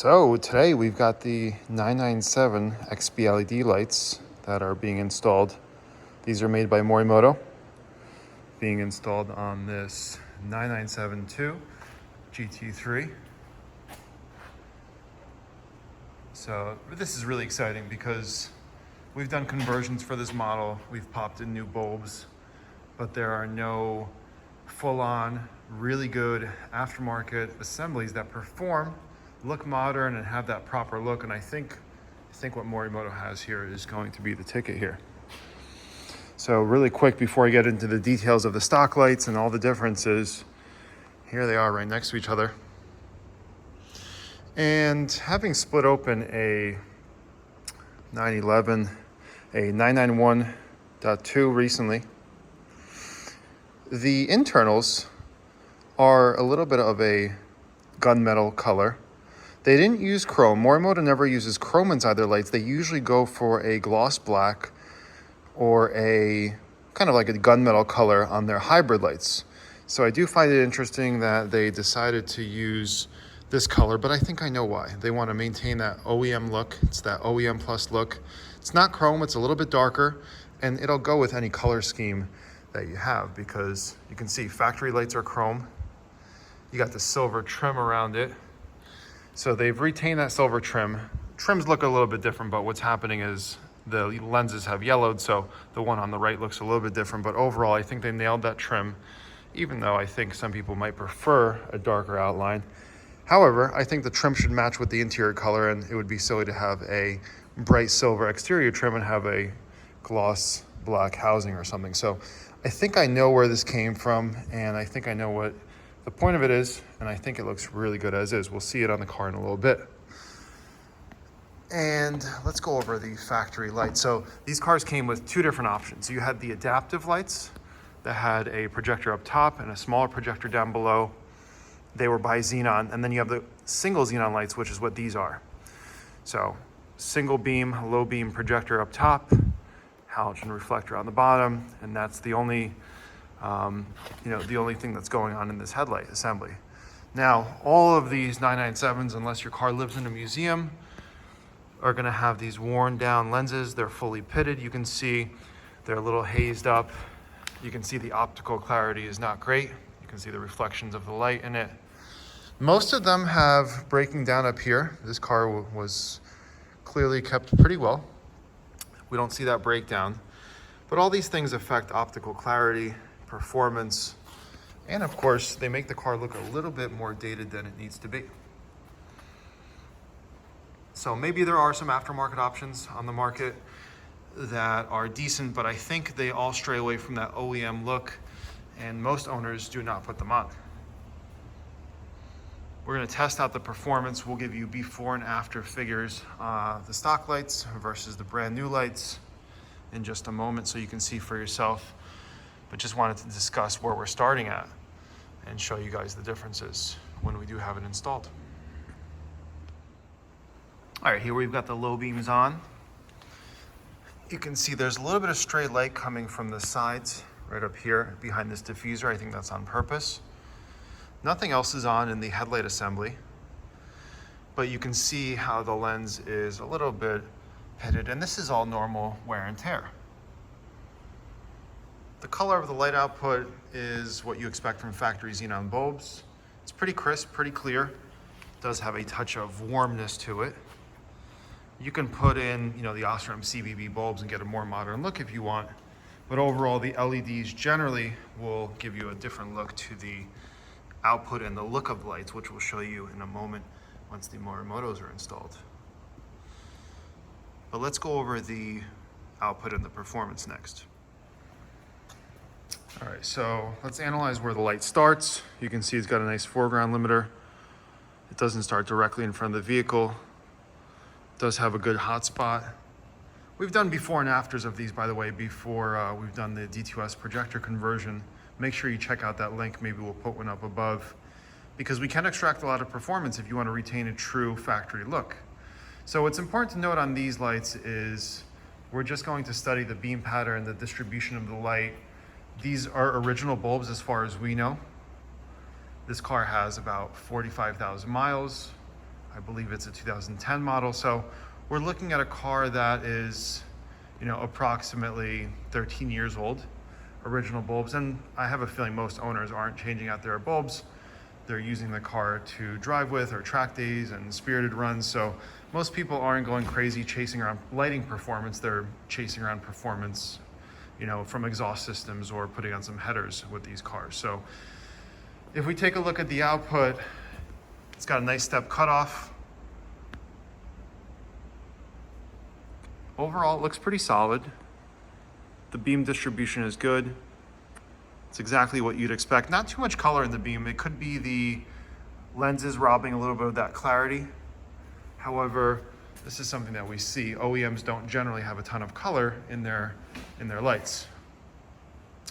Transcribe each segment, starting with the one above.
So today we've got the 997 XB LED lights that are being installed. These are made by Morimoto, being installed on this 997-2 GT3. So this is really exciting because we've done conversions for this model. We've popped in new bulbs, but there are no full-on, really good aftermarket assemblies that perform, look modern, and have that proper look. And I think what Morimoto has here is going to be the ticket here. So really quick, before I get into the details of the stock lights and all the differences, here they are right next to each other. And having split open a 911, a 991.2 recently, the internals are a little bit of a gunmetal color. They didn't use chrome. Morimoto never uses chrome inside their lights. They usually go for a gloss black or a kind of like a gunmetal color on their hybrid lights. So I do find it interesting that they decided to use this color, but I think I know why. They want to maintain that OEM look. It's that OEM plus look. It's not chrome, it's a little bit darker, and it'll go with any color scheme that you have, because you can see factory lights are chrome. You got the silver trim around it. So they've retained that silver trim. Trims look a little bit different, but what's happening is the lenses have yellowed, so the one on the right looks a little bit different. But overall, I think they nailed that trim, even though I think some people might prefer a darker outline. However, I think the trim should match with the interior color, and it would be silly to have a bright silver exterior trim and have a gloss black housing or something. So I think I know where this came from, and I think I know what the point of it is, and I think it looks really good as is. We'll see it on the car in a little bit. And let's go over the factory lights. So these cars came with two different options. You had the adaptive lights that had a projector up top and a smaller projector down below. They were by Xenon, and then you have the single Xenon lights, which is what these are. So single beam, low beam projector up top, halogen reflector on the bottom, and that's the only the only thing that's going on in this headlight assembly. Now, all of these 997s, unless your car lives in a museum, are gonna have these worn down lenses. They're fully pitted. You can see they're a little hazed up. You can see the optical clarity is not great. You can see the reflections of the light in it. Most of them have breaking down up here. This car was clearly kept pretty well. We don't see that breakdown, but all these things affect optical clarity, performance, and of course, they make the car look a little bit more dated than it needs to be. So maybe there are some aftermarket options on the market that are decent, but I think they all stray away from that OEM look, and most owners do not put them on. We're going to test out the performance. We'll give you before and after figures, the stock lights versus the brand new lights in just a moment, so you can see for yourself. But just wanted to discuss where we're starting at and show you guys the differences when we do have it installed. All right, here we've got the low beams on. You can see there's a little bit of stray light coming from the sides right up here behind this diffuser. I think that's on purpose. Nothing else is on in the headlight assembly, but you can see how the lens is a little bit pitted, and this is all normal wear and tear. The color of the light output is what you expect from factory Xenon bulbs. It's pretty crisp, pretty clear. It does have a touch of warmness to it. You can put in, the Osram CBB bulbs and get a more modern look if you want, but overall the LEDs generally will give you a different look to the output and the look of the lights, which we'll show you in a moment once the Morimotos are installed. But let's go over the output and the performance next. All right, so let's analyze where the light starts. You can see it's got a nice foreground limiter. It doesn't start directly in front of the vehicle. It does have a good hotspot. We've done before and afters of these, by the way, before we've done the D2S projector conversion. Make sure you check out that link. Maybe we'll put one up above, because we can extract a lot of performance if you want to retain a true factory look. So what's important to note on these lights is we're just going to study the beam pattern, the distribution of the light. These are original bulbs as far as we know. This car has about 45,000 miles. I believe it's a 2010 model. So we're looking at a car that is, you know, approximately 13 years old, original bulbs. And I have a feeling most owners aren't changing out their bulbs. They're using the car to drive with or track days and spirited runs. So most people aren't going crazy chasing around lighting performance. They're chasing around performance, you know, from exhaust systems or putting on some headers with these cars. So if we take a look at the output, it's got a nice step cutoff. Overall, it looks pretty solid. The beam distribution is good. It's exactly what you'd expect. Not too much color in the beam. It could be the lenses robbing a little bit of that clarity. However, this is something that we see. OEMs don't generally have a ton of color in their lights,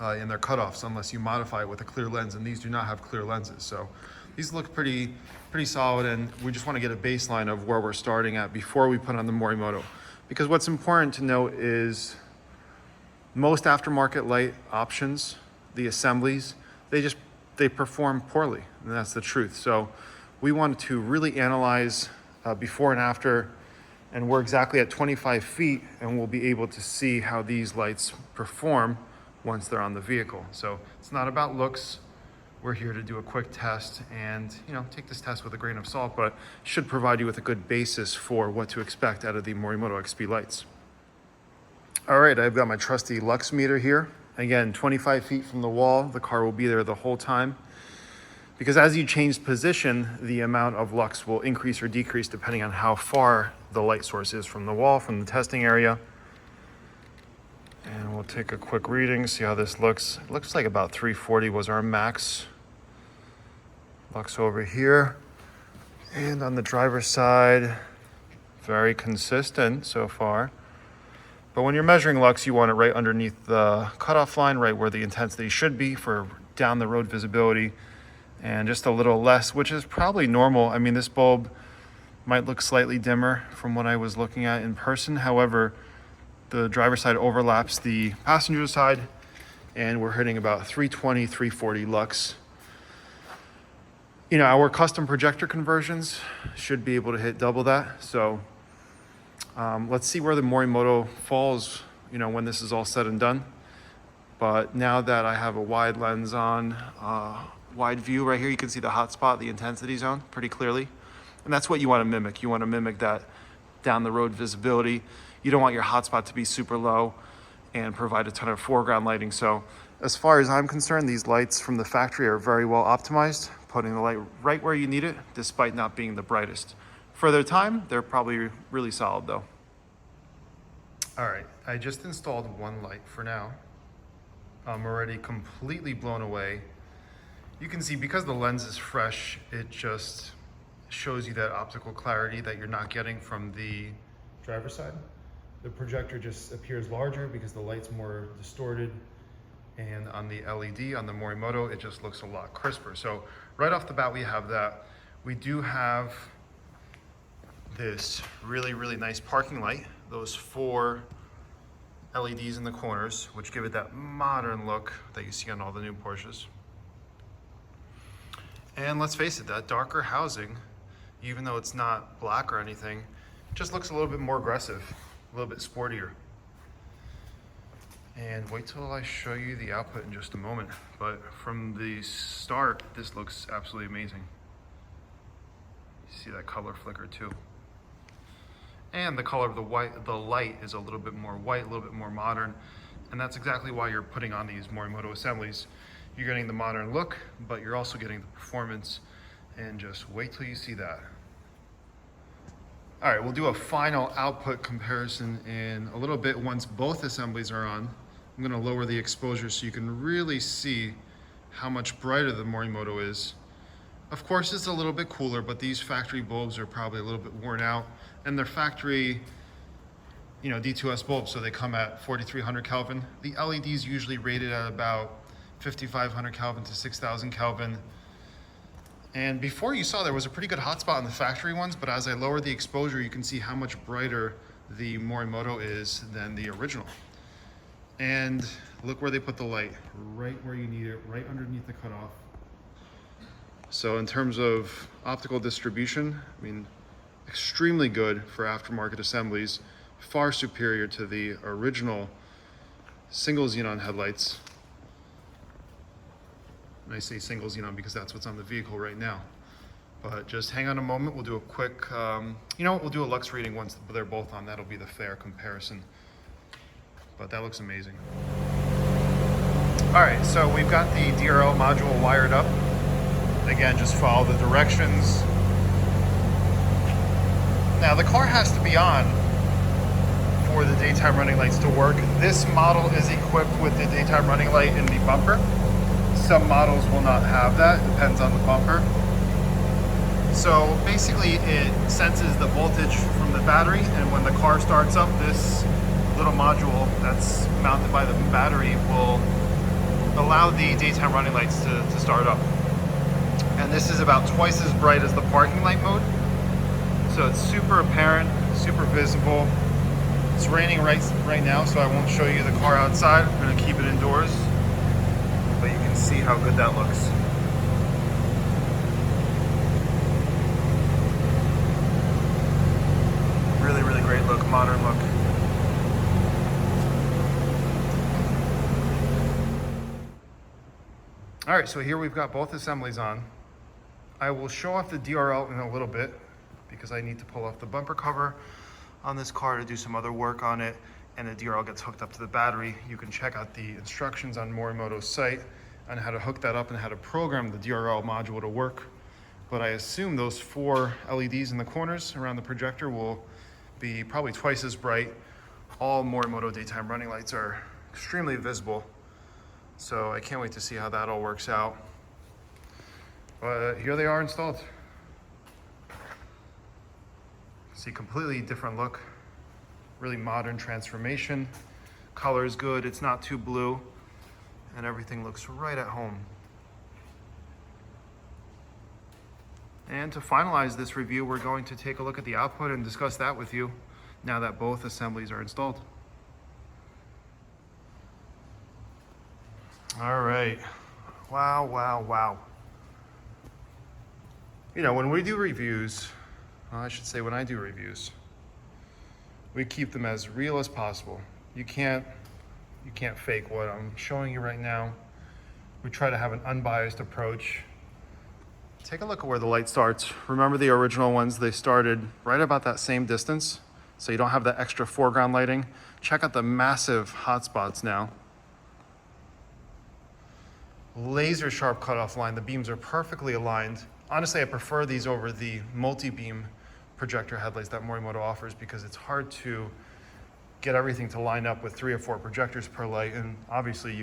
in their cutoffs, unless you modify it with a clear lens, and these do not have clear lenses. So these look pretty solid, and we just want to get a baseline of where we're starting at before we put on the Morimoto. Because what's important to note is most aftermarket light options, the assemblies, they perform poorly, and that's the truth. So we wanted to really analyze before and after, and we're exactly at 25 feet, and we'll be able to see how these lights perform once they're on the vehicle. So it's not about looks. We're here to do a quick test and, you know, take this test with a grain of salt, but should provide you with a good basis for what to expect out of the Morimoto XP lights. All right, I've got my trusty lux meter here. Again, 25 feet from the wall, the car will be there the whole time. Because as you change position, the amount of lux will increase or decrease depending on how far the light source is from the wall, from the testing area. And we'll take a quick reading, see how this looks. It looks like about 340 was our max. Lux over here. And on the driver's side, very consistent so far. But when you're measuring lux, you want it right underneath the cutoff line, right where the intensity should be for down the road visibility, and just a little less, which is probably normal. I mean, this bulb might look slightly dimmer from what I was looking at in person. However, the driver's side overlaps the passenger side, and we're hitting about 320, 340 lux. You know, our custom projector conversions should be able to hit double that. So let's see where the Morimoto falls, you know, when this is all said and done. But now that I have a wide lens on, wide view right here, you can see the hot spot, the intensity zone pretty clearly. And that's what you want to mimic. You want to mimic that down the road visibility. You don't want your hot spot to be super low and provide a ton of foreground lighting. So as far as I'm concerned, these lights from the factory are very well optimized, putting the light right where you need it, despite not being the brightest. For their time, they're probably really solid though. All right, I just installed one light for now. I'm already completely blown away. You can see because the lens is fresh, it just shows you that optical clarity that you're not getting from the driver's side. The projector just appears larger because the light's more distorted. And on the LED, on the Morimoto, it just looks a lot crisper. So right off the bat, we have that. We do have this really, really nice parking light. Those 4 LEDs in the corners, which give it that modern look that you see on all the new Porsches. And let's face it, that darker housing, even though it's not black or anything, just looks a little bit more aggressive, a little bit sportier. And wait till I show you the output in just a moment. But from the start, this looks absolutely amazing. You see that color flicker too. And the color of the light is a little bit more white, a little bit more modern. And that's exactly why you're putting on these Morimoto assemblies. You're getting the modern look, but you're also getting the performance. And just wait till you see that. All right, we'll do a final output comparison in a little bit once both assemblies are on. I'm gonna lower the exposure so you can really see how much brighter the Morimoto is. Of course, it's a little bit cooler, but these factory bulbs are probably a little bit worn out, and they're factory, you know, D2S bulbs, so they come at 4,300 Kelvin. The LEDs usually rated at about 5,500 Kelvin to 6,000 Kelvin. And before you saw there was a pretty good hotspot on the factory ones, but as I lower the exposure, you can see how much brighter the Morimoto is than the original. And look where they put the light, right where you need it, right underneath the cutoff. So in terms of optical distribution, I mean, extremely good for aftermarket assemblies, far superior to the original single xenon headlights. And I say single xenon because that's what's on the vehicle right now. But just hang on a moment, we'll do a quick, you know what, we'll do a lux reading once they're both on. That'll be the fair comparison. But that looks amazing. All right, so we've got the DRL module wired up. Again, just follow the directions. Now the car has to be on for the daytime running lights to work. This model is equipped with the daytime running light in the bumper. Some models will not have that, depends on the bumper. So basically it senses the voltage from the battery, and when the car starts up, this little module that's mounted by the battery will allow the daytime running lights to start up. And this is about twice as bright as the parking light mode. So it's super apparent, super visible. It's raining right now, so I won't show you the car outside. I'm gonna keep it indoors, but you can see how good that looks. Really, really great look, modern look. All right, so here we've got both assemblies on. I will show off the DRL in a little bit because I need to pull off the bumper cover on this car to do some other work on it, and the DRL gets hooked up to the battery. You can check out the instructions on Morimoto's site on how to hook that up and how to program the DRL module to work. But I assume those 4 LEDs in the corners around the projector will be probably twice as bright. All Morimoto daytime running lights are extremely visible, so I can't wait to see how that all works out. But here they are installed. See, completely different look, really modern transformation. Color is good, it's not too blue, and everything looks right at home. And to finalize this review, we're going to take a look at the output and discuss that with you now that both assemblies are installed. All right, wow, wow, wow. You know, when we do reviews, well, I should say when I do reviews, we keep them as real as possible. You can't fake what I'm showing you right now. We try to have an unbiased approach. Take a look at where the light starts. Remember the original ones, they started right about that same distance, so you don't have that extra foreground lighting. Check out the massive hotspots now. Laser sharp cutoff line, the beams are perfectly aligned. Honestly, I prefer these over the multi-beam projector headlights that Morimoto offers because it's hard to get everything to line up with 3 or 4 projectors per light. And obviously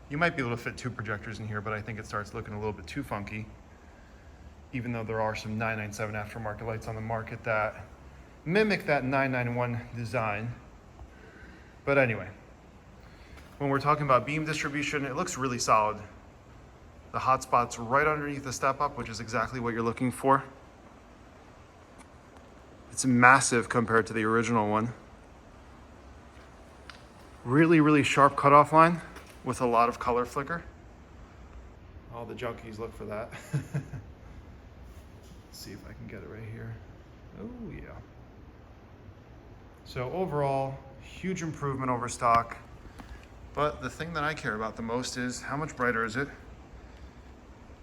you might be able to fit 2 projectors in here, but I think it starts looking a little bit too funky, even though there are some 997 aftermarket lights on the market that mimic that 991 design. But anyway, when we're talking about beam distribution, it looks really solid. The hotspot's right underneath the step up, which is exactly what you're looking for. It's massive compared to the original one. Really, really sharp cutoff line with a lot of color flicker. All the junkies look for that. Let's see if I can get it right here. Oh yeah. So overall, huge improvement over stock. But the thing that I care about the most is how much brighter is it?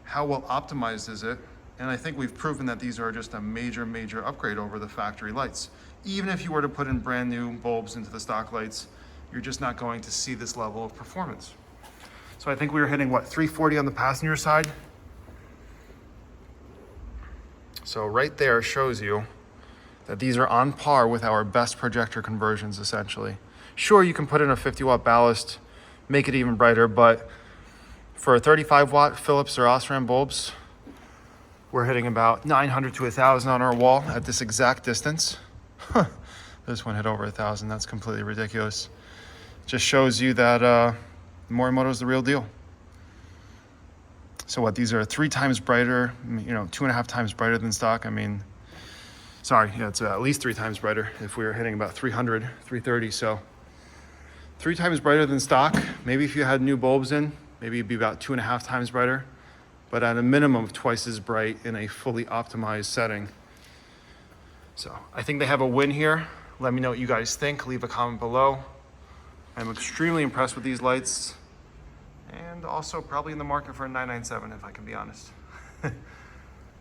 How well optimized is it? And I think we've proven that these are just a major, major upgrade over the factory lights. Even if you were to put in brand new bulbs into the stock lights, you're just not going to see this level of performance. So I think we were hitting, what, 340 on the passenger side? So right there shows you that these are on par with our best projector conversions, essentially. Sure, you can put in a 50-watt ballast, make it even brighter, but for a 35-watt Philips or Osram bulbs, we're hitting about 900 to 1,000 on our wall at this exact distance. This one hit over 1,000. That's completely ridiculous. Just shows you that Morimoto is the real deal. So what, these are 3 times brighter, 2.5 times brighter than stock. I mean, sorry, yeah, it's at least 3 times brighter if we were hitting about 300, 330. So 3 times brighter than stock. Maybe if you had new bulbs in, maybe it'd be about 2.5 times brighter, but at a minimum of twice as bright in a fully optimized setting. So I think they have a win here. Let me know what you guys think. Leave a comment below. I'm extremely impressed with these lights, and also probably in the market for a 997 if I can be honest.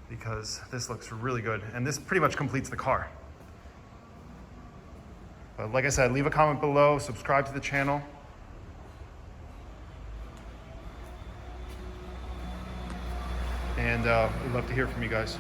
Because this looks really good, and this pretty much completes the car. But like I said, leave a comment below, subscribe to the channel. And we'd love to hear from you guys.